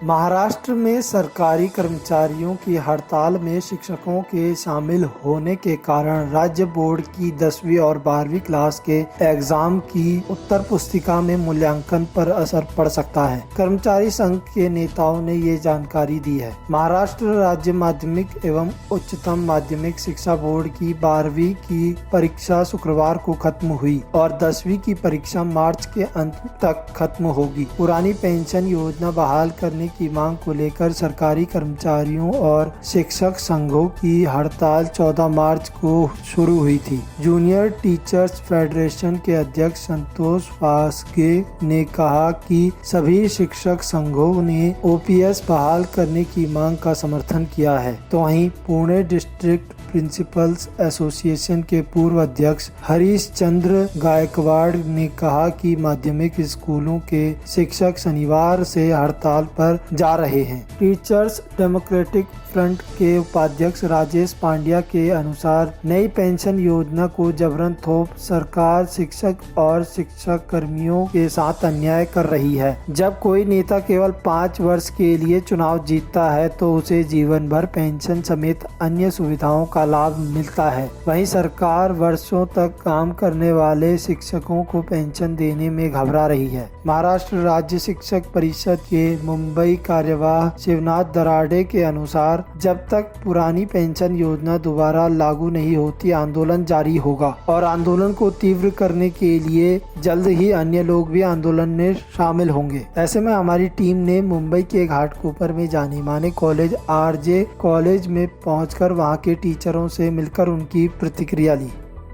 महाराष्ट्र में सरकारी कर्मचारियों की हड़ताल में शिक्षकों के शामिल होने के कारण राज्य बोर्ड की 10वीं और 12वीं क्लास के एग्जाम की उत्तर पुस्तिका में मूल्यांकन पर असर पड़ सकता है। कर्मचारी संघ के नेताओं ने ये जानकारी दी है। महाराष्ट्र राज्य माध्यमिक एवं उच्चतम माध्यमिक शिक्षा बोर्ड की 12वीं की परीक्षा शुक्रवार को खत्म हुई और 10वीं की परीक्षा मार्च के अंत तक खत्म होगी। पुरानी पेंशन योजना बहाल करने की मांग को लेकर सरकारी कर्मचारियों और शिक्षक संघों की हड़ताल 14 मार्च को शुरू हुई थी। जूनियर टीचर्स फेडरेशन के अध्यक्ष संतोष वासगे ने कहा कि सभी शिक्षक संघों ने ओपीएस बहाल करने की मांग का समर्थन किया है। तो वहीं पुणे डिस्ट्रिक्ट प्रिंसिपल्स एसोसिएशन के पूर्व अध्यक्ष हरीश चंद्र गायकवाड़ ने कहा कि माध्यमिक स्कूलों के शिक्षक शनिवार से हड़ताल पर जा रहे हैं। टीचर्स डेमोक्रेटिक फ्रंट के उपाध्यक्ष राजेश पांड्या के अनुसार नई पेंशन योजना को जबरन थोप सरकार शिक्षक और शिक्षक कर्मियों के साथ अन्याय कर रही है। जब कोई नेता केवल 5 वर्ष के लिए चुनाव जीतता है तो उसे जीवन भर पेंशन समेत अन्य सुविधाओं का लाभ मिलता है। वहीं सरकार वर्षों तक काम करने वाले शिक्षकों को पेंशन देने में घबरा रही है। महाराष्ट्र राज्य शिक्षक परिषद के मुंबई कार्यवाह शिवनाथ दराडे के अनुसार जब तक पुरानी पेंशन योजना दोबारा लागू नहीं होती आंदोलन जारी होगा और आंदोलन को तीव्र करने के लिए जल्द ही अन्य लोग भी आंदोलन में शामिल होंगे। ऐसे में हमारी टीम ने मुंबई के घाटकोपर में जाने माने कॉलेज आरजे कॉलेज में पहुंचकर वहां के टीचरों से मिलकर उनकी प्रतिक्रिया ली।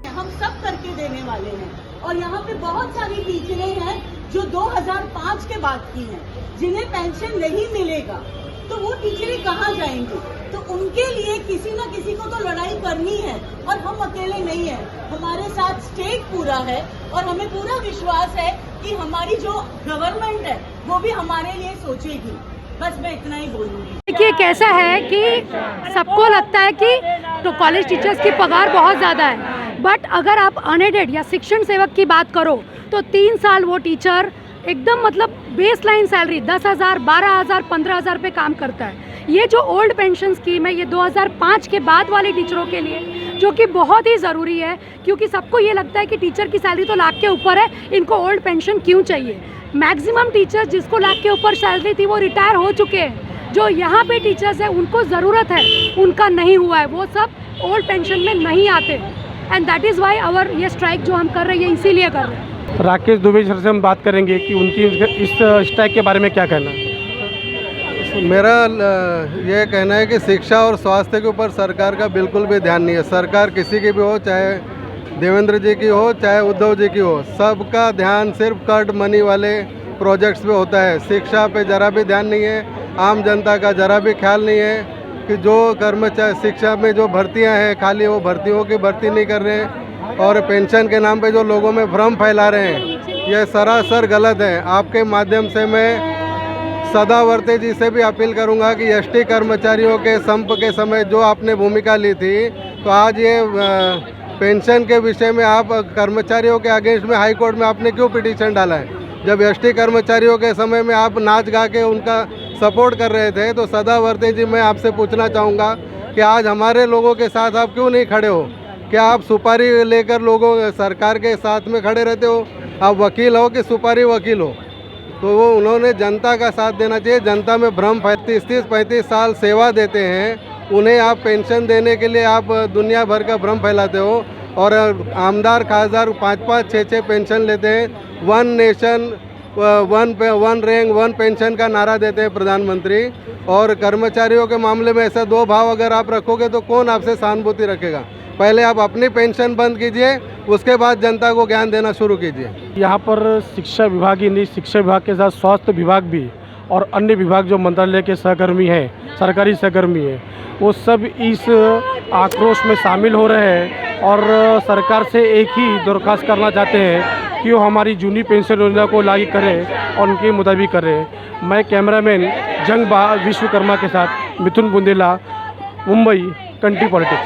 हम सब करके देने वाले हैं और यहाँ पे बहुत सारी टीचरें हैं जो 2005 के बाद की हैं, जिन्हें पेंशन नहीं मिलेगा तो वो टीचरें कहाँ जाएंगी। तो उनके लिए किसी न किसी को तो लड़ाई करनी है और हम अकेले नहीं हैं। हमारे साथ स्टेट पूरा है और हमें पूरा विश्वास है कि हमारी जो गवर्नमेंट है वो भी हमारे लिए सोचेगी। बस मैं इतना ही बोलूँगी। देखिए कैसा है कि सबको लगता है कि तो कॉलेज टीचर्स की पगार बहुत ज़्यादा है, बट अगर आप अनएडेड या शिक्षण सेवक की बात करो तो 3 साल वो टीचर एकदम मतलब बेस लाइन सैलरी 10,000, 12,000, 15,000 पे काम करता है। ये जो ओल्ड पेंशन स्कीम है ये 2005 के बाद वाले टीचरों के लिए, जो कि बहुत ही ज़रूरी है, क्योंकि सबको ये लगता है कि टीचर की सैलरी तो लाख के ऊपर है, इनको ओल्ड पेंशन क्यों चाहिए। मैक्सिमम टीचर्स जिसको लाख के ऊपर सैलरी थी वो रिटायर हो चुके हैं। जो यहाँ पे टीचर्स हैं उनको ज़रूरत है, उनका नहीं हुआ है, वो सब ओल्ड पेंशन में नहीं आते। And that is why our ये स्ट्राइक जो हम कर रहे हैं इसीलिए कर रहे हैं। राकेश दुबे सर से हम बात करेंगे कि उनकी इस स्ट्राइक के बारे में क्या कहना है। मेरा ये कहना है कि शिक्षा और स्वास्थ्य के ऊपर सरकार का बिल्कुल भी ध्यान नहीं है। सरकार किसी की भी हो, चाहे देवेंद्र जी की हो चाहे उद्धव जी की हो, सबका ध्यान सिर्फ कट मनी वाले प्रोजेक्ट्स पे होता है। शिक्षा पे ज़रा भी ध्यान नहीं है, आम जनता का ज़रा भी ख्याल नहीं है कि जो कर्मचारी शिक्षा में जो भर्तियां हैं खाली वो भर्तियों की भर्ती नहीं कर रहे हैं और पेंशन के नाम पे जो लोगों में भ्रम फैला रहे हैं, यह सरासर गलत है। आपके माध्यम से मैं सदावर्ते जी से भी अपील करूंगा कि एसटी कर्मचारियों के संप के समय जो आपने भूमिका ली थी, तो आज ये पेंशन के विषय में आप कर्मचारियों के अगेंस्ट में हाई कोर्ट में आपने क्यों पिटीशन डाला है। जब एसटी कर्मचारियों के समय में आप नाच गा के उनका सपोर्ट कर रहे थे, तो सदावर्ते जी मैं आपसे पूछना चाहूँगा कि आज हमारे लोगों के साथ आप क्यों नहीं खड़े हो। क्या आप सुपारी लेकर लोगों सरकार के साथ में खड़े रहते हो। आप वकील हो कि सुपारी वकील हो। तो वो उन्होंने जनता का साथ देना चाहिए। जनता में भ्रम 35 साल सेवा देते हैं, उन्हें आप पेंशन देने के लिए आप दुनिया भर का भ्रम फैलाते हो और आमदार खासदार 5-5, 6-6 पेंशन लेते हैं। 1 नेशन 1 रैंक 1 पेंशन का नारा देते हैं प्रधानमंत्री। और कर्मचारियों के मामले में ऐसा 2 भाव अगर आप रखोगे तो कौन आपसे सहानुभूति रखेगा। पहले आप अपनी पेंशन बंद कीजिए, उसके बाद जनता को ज्ञान देना शुरू कीजिए। यहाँ पर शिक्षा विभाग ही नहीं, शिक्षा विभाग के साथ स्वास्थ्य विभाग भी और अन्य विभाग जो मंत्रालय के सहकर्मी हैं, सरकारी सहकर्मी हैं, वो सब इस आक्रोश में शामिल हो रहे हैं और सरकार से एक ही दरख्वास्त करना चाहते हैं कि वो हमारी जूनी पेंशन योजना को लागू करें और उनके मुताबिक करें। मैं कैमरामैन जंग विश्वकर्मा के साथ मिथुन बुंदेला, मुंबई, कंट्री पॉलिटिक्स।